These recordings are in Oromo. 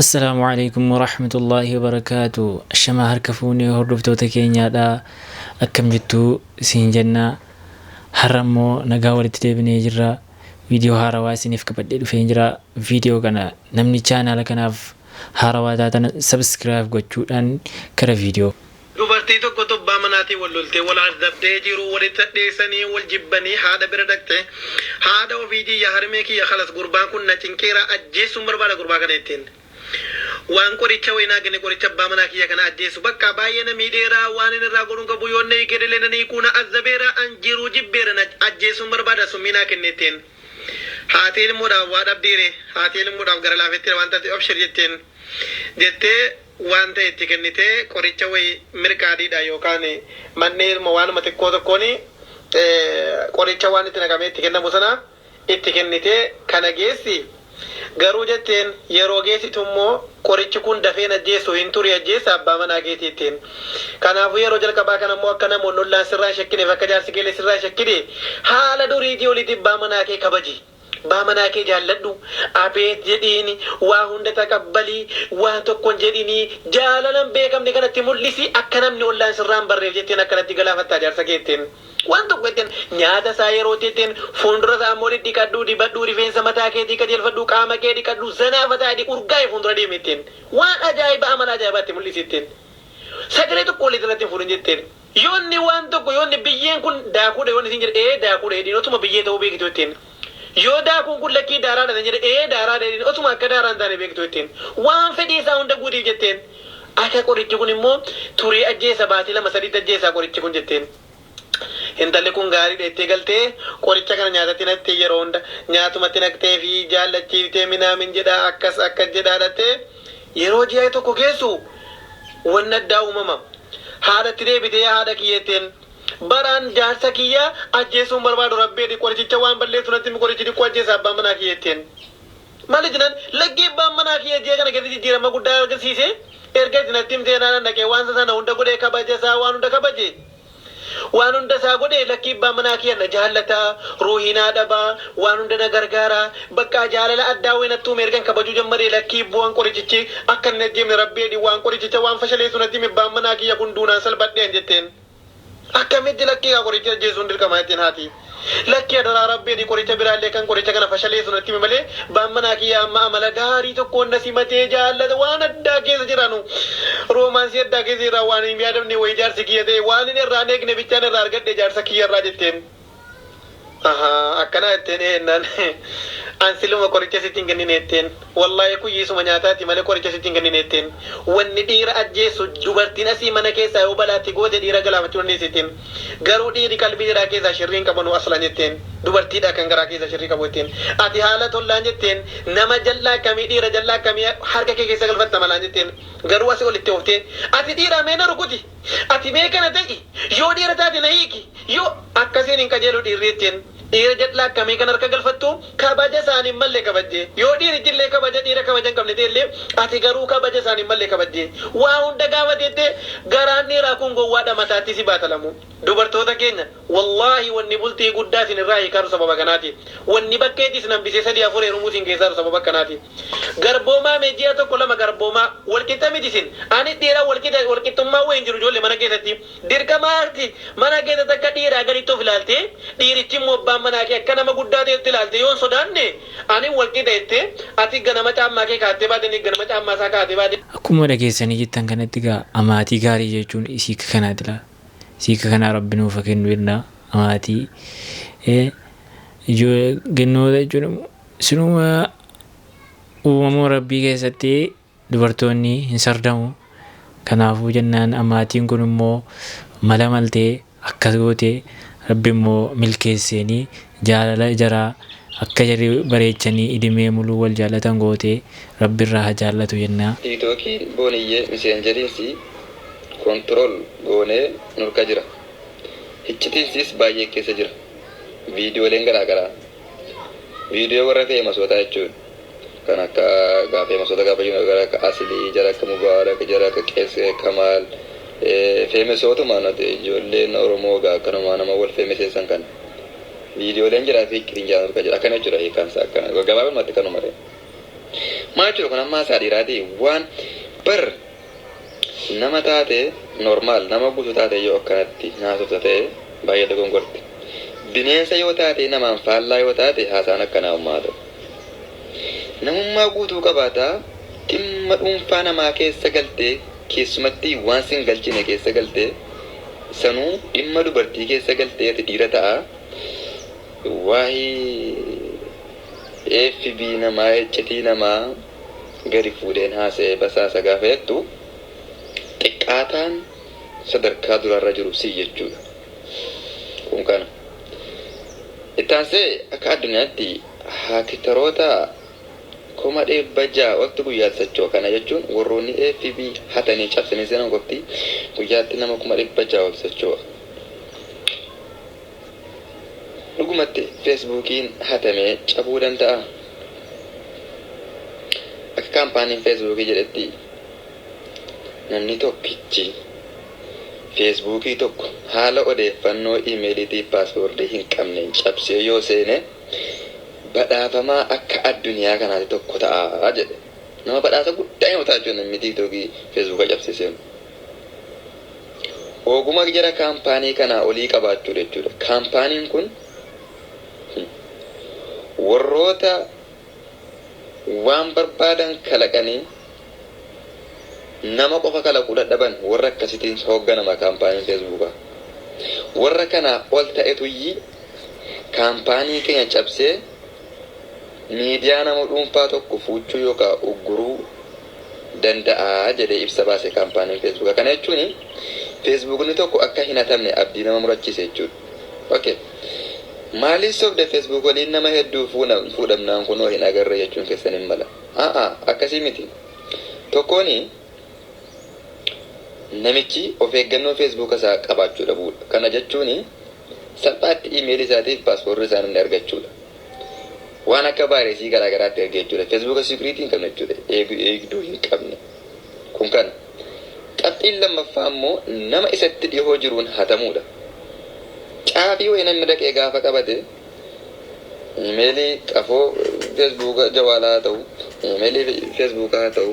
السلام عليكم ورحمة الله وبركاته. الشما هركفوني هردفتو تكينيا دا أكم جتو سينجنا حرمو نقاولي تتبني جرا فيديو هارواسي نفك بدلو فينجرا فيديو كان نمني channel كناف هارواتاتنا سبسكرايب gochuudhaan kara video dubartii tokko tobbaa manaatii wal loltee wal ardabdee jiru walitti dheessanii wal jibbanii haadha bira dhaqxe haadha ofii kiyya harmee kiyya khalas gurbaan kun na cinqeera ajjeesuun barbaada gurbaa kana ittiin waan qoricha waynaa gane qoricha abbaa manaa kiyya kana ajjeesu bakka baay'ee na miidheera waan inni irraa godhuun qabu yoonnee gedelee nanii kuna azzabeera an jiru jibbeera na ajjeesuun barbaada summinaa kennetteen haati ilmuudhaaf waa dhabdiire haati ilmuudhaaf gara laafetti waan taate obshir jettee wanta itti kennite qoricha way mirkaadidha yookaan manneen waanuma xiqqoo tokkooni qoricha waan itti naqamee itti kennamu sana itti kennite kana geessi garuu jetteen yeroo geessitu immoo qorichi kun dafee ajjeesu hin turi ajjeessa abbaa manaa keetiittiin kanaafuu yeroo jalqabaa kana immoo akka namoonni ollaan sirraa shakkineef akka jaarsi keelee sirraa shakkide haala duriitii olitti abbaa manaa kee kabaji baamana ke jalladhu abeet jedhini waa hunda taqabbali waa tokkon jedhini jaalalan beekamne kanatti mul'isi akka namni ollaan sirraan barreef jetteen akkanatti galaafataa jaarsa keetten waan tokko jetteen nyaata isaa yeroo jetteen fuuldura isaa immoo dhiqadhuu dibadhuu rifeensa mataa keetii qajeelfadhuu qaama kee dhiqadhuu zanaafataa urgaa'e fuuldura deemetteen waan ajaa'iba amala ajaa'ibaatti mul'isitteen sagalee tokko walitti irratti fuudhin jetteen yoonni waan tokko yoonni biyyeen kun daakuudha yoonni isin jedhe daakuudha hedhiinotuma biyyee ta'uu beekitu jetteen yoda kun lakkii daaraadha tan jedhe daaraadha osuma akka daaraan taane beektu jetteen waan fedhii isaa hunda guutiif jetteen akka qorichi kun immoo turii ajjeesa baatii lama sadiitti ajjeesaa qorichi kun jetteen intalli kun gaariidha itti galtee qoricha kana nyaatatti naqxee yeroo hunda nyaatumatti naqxee fi jaallachiiftee minaamin jedha akkas akka jedhaadhattee yeroo ji'a tokko geessu wanna addaa uumama haadhatti deebitee haadha kiyyeetteen baran jaarsa kiyya ajjeesuun barbaadu rabbeedi qorichicha waan balleessu natti mi qorichi dhiqqoo ajjeesa abbaan manaa kiyyeetteen maali jinan laggee abbaan manaa kiyya jee kana keessatti jijjiirama guddaa argisiise erga itti natti himtee naan dhaqee waan sana hunda godhee kabajasaa waan hunda kabaje waan hunda isaa godhee lakkii abbaan manaa kiyya na jaallataa ruuhinaa dhabaa waan hunda na gargaara bakka jaalala addaa weenattuu ergan kabajuu jammaree lakkii bu'aan qorichichi akka inni ajjeemne rabbeedi waan qorichicha waan fashaleessu natti mi abbaan manaa kiyya kun duunaan salphadheen jetteen akkamitti lakkii qoricha ajjeesuun dirqama ittiin haati lakkii adaraa rabbeedi qoricha biraallee kan qoricha kana fashaleessu natti himi malee abbaan manaa kiyya amma amala gaarii tokkoon na simatee jaallata waan addaa keessa jiranu roomaansii addaa keessa irraa waan hin yaadamne wayi jaarsi kiyya ta'e waan inni irraa eegne bichaan irraa argadhe jaarsa kiyya irraa jetteen akkana jetteen eennan ansiluma qoricha sittiin kennin jetteen wallahi kuyyiisuma nyaataati malee qoricha sittiin kennin jetteen wanni dhiira ajjeessu dubartiin asii mana keessaa yoo balaatti goote dhiira galaafachuu dandeessittiin garuu dhiiri qalbii dhiiraa keessaa shirriin qabanu aslan jetteen dubartiidha kan garaa keessaa shirrii qabu jetteen ati haala tollaan jetteen nama jallaa akkamii dhiira jallaa akkamii harka kee keessa galfatta malaan jetteen garuu asii olitti ooftee ati dhiira meena rukuti ati mee kana ta'i yoo dhiira taate na hiiki yoo akkasiin hin qajeelu dhiirri jetteen dhiira jallaa akkamii kan harka galfattu kabaja isaanii mallee kabajjee yoo dhiirichillee kabaja dhiira kabajan qabne ta'ellee ati garuu kabaja isaanii mallee kabajjee waa hunda gaafa teettee garaan dhiiraa kun gowwaadha mataatti si baatalamu dubartoota keenya wallaahi wanni bultii guddaa isin irraa hiikaaru sababa kanaati wanni bakkeetti isin hambisee sadii afur heerumuu isin keessaaru sababa kanaati garboomaa meeji'a tokko lama garboomaa walqixa miti isin ani dhiira walqixxummaa wayin jiru ijoollee mana keessatti dirqamaatti mana keessatti akka dhiiraa gaditti of ilaaltee dhiirichi immoo abbaan manaa kee akka nama guddaa ta'etti ilaalte yoon sodaanne ani walqixa jettee ati ganama caammaa kee kaattee baate ni ganama caammaa isaa kaatee baate akkuma dhageessanii jettan kanatti gaa amaatii gaarii jechuun isiika kanaati laa isiika kanaa rabbi nuuf kennu irraa amaatii gennoota jechuun sinuma uumamuu rabbii keessatti dubartoonni hin sardamu kanaafuu jennaan amaatiin kun immoo mala maltee akkas gootee rabbi immoo milkeesseenii jaalala jaraa akka jarri bareechanii idimee muluu wal jaallatan gootee rabbi irraa haa jaallatu jennaa. Tiiktookii booniyyee miseenjeriinsi kontirool goonee nurka jira. Hiccitiinsis baay'ee keessa jira. Viidiyooleen garaagaraa. Viidiyoo warra feemasootaa jechuun kan akka feemasoota gaafa jiru gara akka Aslii jara akka Mubaarak jara akka Qeesee Kamaal feemasootuma ijoolleen Oromoo akkanuma nama wal feemeseessan kan viidiyooleen jiraa fi qinjaan nurka jira akkana jechuudha hiikansa akkana gabaabumatti kanuma ta'e. Maal jechuudha kun ammaa isaa dhiiraati waan bar nama taate normaal nama guutuu taate yoo akkanatti naasofta ta'e baay'ee dogongorti. Bineensa yoo taate namaan faallaa yoo taate haasaan akkanaa ummaa ta'u. Namummaa guutuu qabaataa dhimma dhuunfaa namaa keessa galtee keessumatti waan sin galchine keessa galtee sanuu dhimma dubartii keessa galtee ati dhiira ta'a. Waa'ee FB namaa eccitii namaa gadi fuudheen haasa'ee basaasa gaafa jettu xiqqaataan sadarkaa durarra jiru si jechuudha. Kun kana. Ittaansee akka addunyaatti haakitaroota 1,600 waqti guyyaatti socho'u kana jechuun warroonni FB hatanii cabsanii seenan qofti guyyaatti nama 1,600 waqti socho'a. Dhugumatti Feesbuukiin hatamee cabuu danda'a. Akka kaampaaniin Feesbuukii jedhetti namni tokkichi Feesbuukii tokko haala odeeffannoo iimeeliitii paaswoordii hin qabneen cabsee yoo seene badhaafamaa akka addunyaa kanaati tokko ta'a jedhe. Nama badhaasa guddaa yoo ta'a jechuun namni tiiktookii Feesbuuka cabsee seenu. Oguma jara kaampaanii kanaa olii qabaachuu jechuudha. Kaampaaniin kun warroota waan barbaadan kalaqanii nama qofa kalaquu dadhaban warra akkasitiin hoogganama kaampaaniin Feesbuukaa. Warra kanaa ol ta'etuyyi kaampaanii keenya cabsee miidiyaa nama dhuunfaa tokko fuuchuu yookaan ugguruu danda'a jedhee ibsa baase kaampaaniin Feesbuukaa. Kana jechuun Feesbuukni tokko akka hin hatamne abdii nama murachiise jechuudha. Okay. Maaliif sobde Feesbuuk waliin nama hedduu fuudhamnaan kunoo hin agarre jechuun keessan hin mala. Akkasii miti. Tokkooni namichi of eeggannoo Feesbuuka isaa qabaachuu dhabuudha. Kana jechuun salphaatti iimeelii isaatiif paaswoorrii isaa namni argachuudha. Waan akka vaayireesii garaa garaatti erga jechuudha. Feesbuuka sikiriitii hin qabne jechuudha. Eegduu hin qabne. Kun kana. Qabxiin lammaffaa immoo nama isatti dhihoo jiruun hatamuudha. Caafii wayii namni dhaqee gaafa qabate iimeelii qafoo Feesbuuka jawaalaa haa ta'u, iimeelii Feesbuukaa haa ta'u,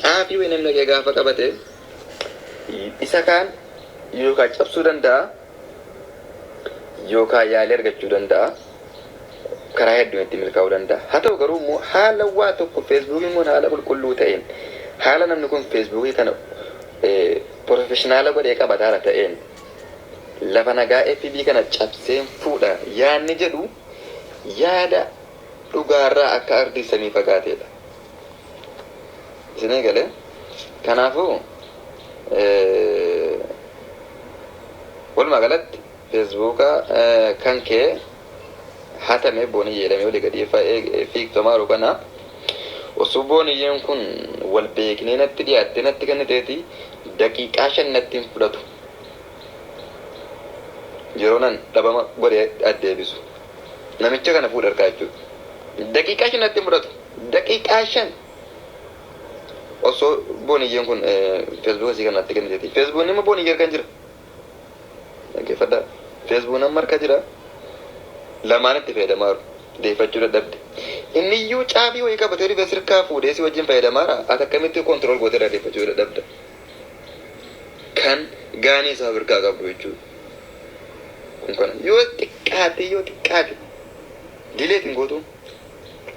caafii wayii namni dhaqee gaafa qabate isa kaan yookaan cabsuu danda'a yookaan yaalii argachuu danda'a. Karaa hedduun itti milkaa'uu danda'a. Haa ta'u garuu immoo haala waa tokko Feesbuukiin kun haala qulqulluu ta'een haala namni kun Feesbuukii kana professionaala godhee qabataara ta'een lafa nagaa FB kana cabseen fuudha yaadni jedhu yaada dhugaarraa akka ardii samii fagaateedha. Isin eegale kanaafuu walumaa galatti Feesbuuka kan kee hatame boonii jedhamee olii gadi fiigtomaaru kana osoo booniyyeen kun wal beeknee natti dhiyaatte natti kenniteeti daqiiqaa 5 natti hin fudhatu. Yeroo nan dhabama godhee addeebisu namicha kana fuudha harkaa jechuudha. Daqiiqaa 5 natti hin fudhatu. Daqiiqaa 5 osoo booniyyeen kun Feesbuuka isii kanatti kenniteeti. Feesbuukni immoo booniyyee kan jira. Dhaggeeffadhaa. Feesbuukni amma harka jira. Lamaan itti fayyadamaaru. Deeffachuu dadhabde. Inni iyyuu caafii wayii qabatee dhufee sirkaa fuudhee si wajjin fayyadamaara. Ati akkamitti koontirool gootee irraa deeffachuu dadhabda. Kan gaanii isaa birkaa qabdu jechuudha. Kun kana yoo xiqqaate dileetiin gootu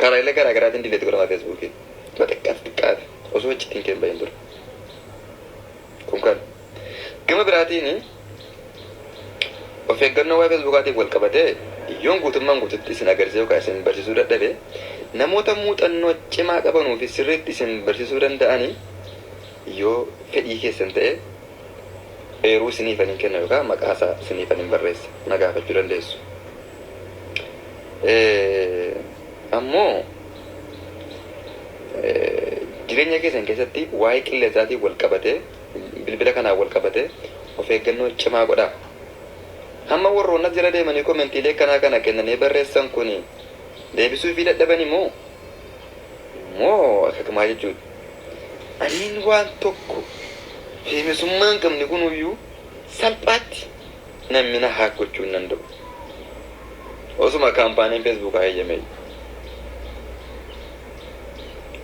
karaalee garaa garaatiin dileetii godhama Feesbuukii. Yoo xiqqaate osoo iccitiin kee hin bahin dura. Kun kana gama biraatiin of eeggannoo waa'ee Feesbuukaatiin wal qabatee yoon guutummaan guututti isin agarsiisuu yookaan isin barsiisuu dadhabe namoota muuxannoo cimaa qabanuu fi sirriitti isin barsiisuu danda'anii yoo fedhii keessan ta'e eeruu isiniifan hin kenna yookaan maqaasaa isiniifan hin barreessa na gaafachuu dandeessu. Ammoo jireenya keessan keessatti waa'ee qilleensaatiin wal qabatee bilbila kanaan wal qabatee of eeggannoo cimaa godhaa. Hamma warroonni jira deemanii koomentiilee kana kennanii barreessan kun deebisuu fi dadhaban immoo akkasumaa jechuudha. Aniin waan tokko feemisummaan qabni kunuyyuu salphaatti namni na haak gochuu hin danda'u. Osuma kaampaaniin Feesbuukaa eeyyame.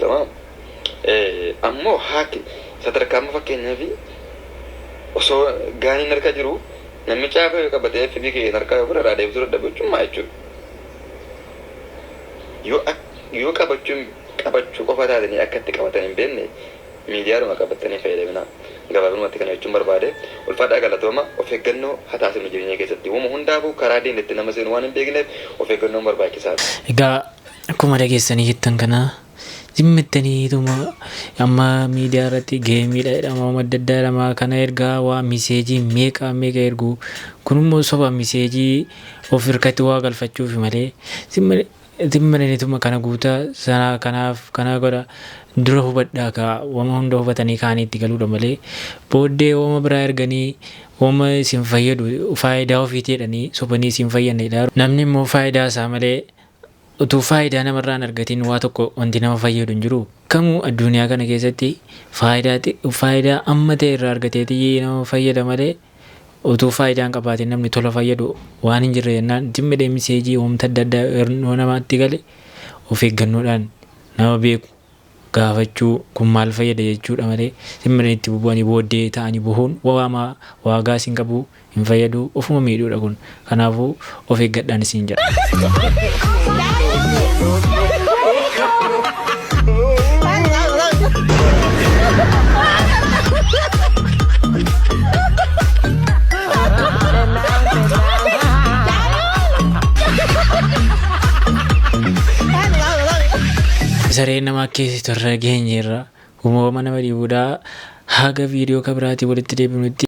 tamam ammoo haati sadarkaa amma fakkeenyaaf osoo gaaniin harka jiru namni caafa yoo qabatee fi bikee harka yoo fudhata deebisuu dadhabe jechuudha jechuudha yoo qabachuu qofa taatanii akkatti qabatan hin beekne miidiyaadhuma qabatanii fayyadamina gabaabumatti kana jechuun barbaade ulfaadhaa galatooma of eeggannoo hataasifnu jireenya keessatti uuma hundaafuu karaa deemee itti nama seenu waan hin beekneef of eeggannoon barbaachisaadha. Egaa akkuma dhageessanii jettan kana zimmettaniituma amma miidiyaa irratti geemiidha jedhama waan adda addaa jedhama kana ergaa waa miseejii meeqa ergu kunimmoo soba miseejii of hirkatti waa galfachuuf malee zimmanituma kana guutaa sana kanaaf kana godha dura hubadhaa ka wama hunda hubatanii kaanii itti galuudha malee booddee wama biraa erganii wama isin fayyadu faayidaa ofiitii jedhanii sobanii isin fayyadnedha. Namni immoo faayidaa isaa malee utuu faayidaa namarraan argatiin waa tokko wanti nama fayyadu hin jiru. Kamuu addunyaa kana keessatti faayidaa amma ta'e irraa argateetii nama fayyada malee utuu faayidaan qabaatiin namni tola fayyadu waan hin jirre jennaan jimmidhee miseejii wanta adda addaa namaatti gale of eeggannoodhaan nama beeku gaafachuu kun maal fayyada jechuudha malee jimmidhee itti bubu'anii booddee ta'anii bu'uun waagaa isin qabu hin fayyadu ofuma miidhuudha kun kanaafuu of eeggadhaan isin jedha. Sareen nama keessi torra geenyeerra uumama nama dhibuudhaa haga viidiyoo kabiraatii walitti deebinutti